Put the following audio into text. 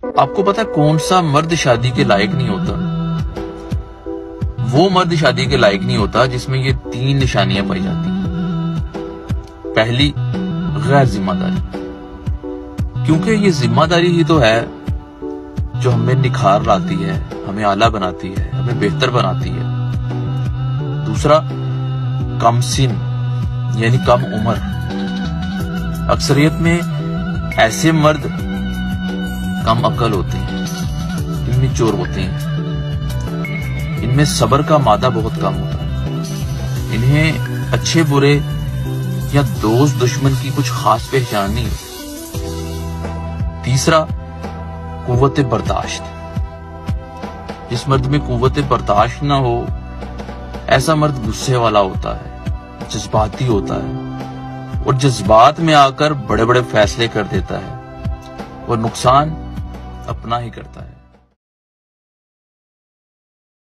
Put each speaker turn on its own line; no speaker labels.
آپ کو پتا کون سا مرد شادی کے لائق نہیں ہوتا؟ وہ مرد شادی کے لائق نہیں ہوتا جس میں یہ 3 نشانیاں پائی جاتی ہیں۔ پہلی، غیر ذمہ داری، کیونکہ یہ ذمہ داری ہی تو ہے جو ہمیں نکھار لاتی ہے، ہمیں اعلیٰ بناتی ہے، ہمیں بہتر بناتی ہے۔ دوسرا، کم سن یعنی کم عمر۔ اکثریت میں ایسے مرد کم عقل ہوتے ہیں، اممیچور ہوتے ہیں، ان میں صبر کا مادہ بہت کم ہوتا ہے، انہیں اچھے برے یا دوست دشمن کی کچھ خاص پہچان نہیں ہوتی۔ تیسرا، قوت برداشت۔ جس مرد میں قوت برداشت نہ ہو، ایسا مرد غصے والا ہوتا ہے، جذباتی ہوتا ہے، اور جذبات میں آ کر بڑے بڑے فیصلے کر دیتا ہے اور نقصان اپنا ہی کرتا ہے۔